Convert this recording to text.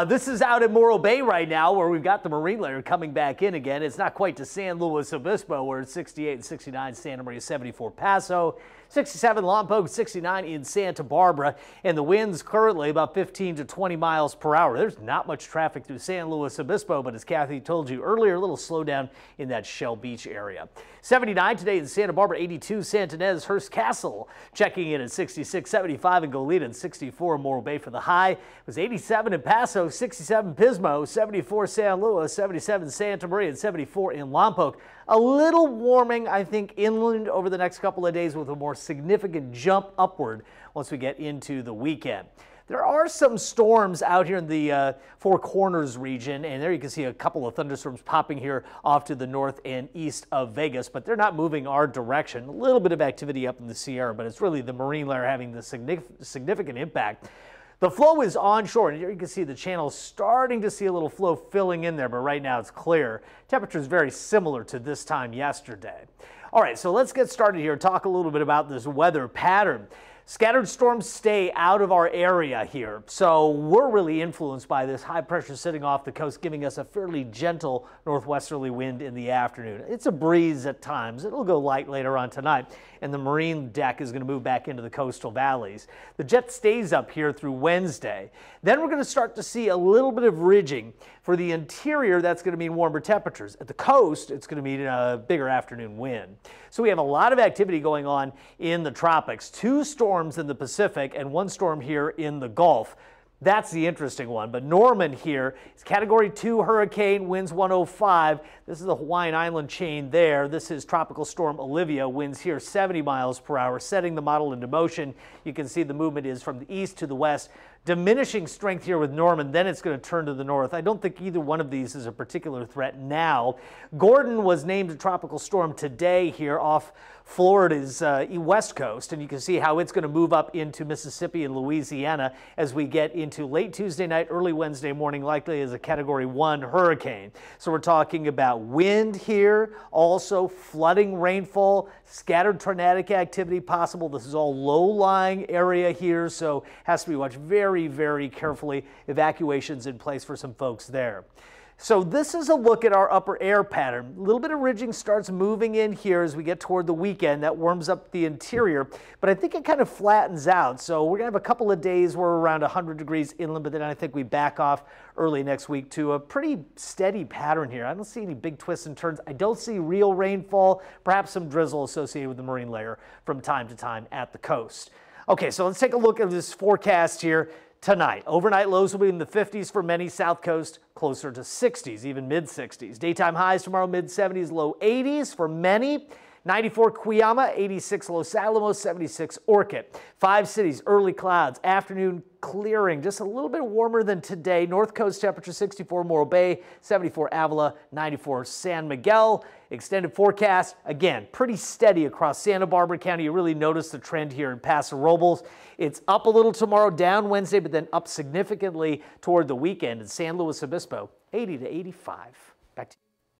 This is out at Morro Bay right now, where we've got the marine layer coming back in again. It's not quite to San Luis Obispo, where it's 68 and 69, Santa Maria 74, Paso 67, Lompoc 69 in Santa Barbara, and the winds currently about 15 to 20 miles per hour. There's not much traffic through San Luis Obispo, but as Kathy told you earlier, a little slowdown in that Shell Beach area. 79 today in Santa Barbara, 82 Santa Ynez, Hearst Castle checking in at 66, 75 in Goleta, and 64 in Morro Bay for the high. It was 87 in Paso, 67 Pismo, 74 San Luis, 77 Santa Maria, and 74 in Lompoc. A little warming, I think, inland over the next couple of days with a more significant jump upward once we get into the weekend. There are some storms out here in the Four Corners region, and there you can see a couple of thunderstorms popping here off to the north and east of Vegas, but they're not moving our direction. A little bit of activity up in the Sierra, but it's really the marine layer having the significant impact. The flow is onshore, and here you can see the channel starting to see a little flow filling in there, but right now it's clear. Temperature is very similar to this time yesterday. All right, so let's get started here, talk a little bit about this weather pattern. Scattered storms stay out of our area here, so we're really influenced by this high pressure sitting off the coast, giving us a fairly gentle northwesterly wind in the afternoon. It's a breeze at times. It'll go light later on tonight, and the marine deck is going to move back into the coastal valleys. The jet stays up here through Wednesday. Then we're going to start to see a little bit of ridging. For the interior, that's going to mean warmer temperatures. At the coast, it's going to mean a bigger afternoon wind. So we have a lot of activity going on in the tropics. 2 storms in the Pacific and 1 storm here in the Gulf. That's the interesting one. But Norman here is Category 2 hurricane, winds 105. This is the Hawaiian Island chain there. This is Tropical Storm Olivia, winds here 70 miles per hour, setting the model into motion. You can see the movement is from the east to the west. Diminishing strength here with Norman, then it's going to turn to the north. I don't think either one of these is a particular threat now. Gordon was named a tropical storm today here off Florida's west coast, and you can see how it's going to move up into Mississippi and Louisiana as we get into late Tuesday night, early Wednesday morning, likely as a Category 1 hurricane. So we're talking about wind here, also flooding rainfall, scattered tornadic activity possible. This is all low-lying area here, so has to be watched very carefully. Evacuations in place for some folks there. So this is a look at our upper air pattern. A little bit of ridging starts moving in here as we get toward the weekend. That warms up the interior, but I think it kind of flattens out. So we're going to have a couple of days where we're around 100 degrees inland, but then I think we back off early next week to a pretty steady pattern here. I don't see any big twists and turns. I don't see real rainfall, perhaps some drizzle associated with the marine layer from time to time at the coast. Okay, so let's take a look at this forecast here. Tonight, overnight lows will be in the 50s for many, south coast closer to 60s, even mid-60s. Daytime highs tomorrow, mid-70s, low 80s for many. 94 Cuyama, 86 Los Alamos, 76 Orchid. 5 cities, early clouds, afternoon clearing, just a little bit warmer than today. North coast temperature 64 Morro Bay, 74 Avila, 94 San Miguel. Extended forecast, again, pretty steady across Santa Barbara County. You really notice the trend here in Paso Robles. It's up a little tomorrow, down Wednesday, but then up significantly toward the weekend in San Luis Obispo, 80 to 85. Back to you.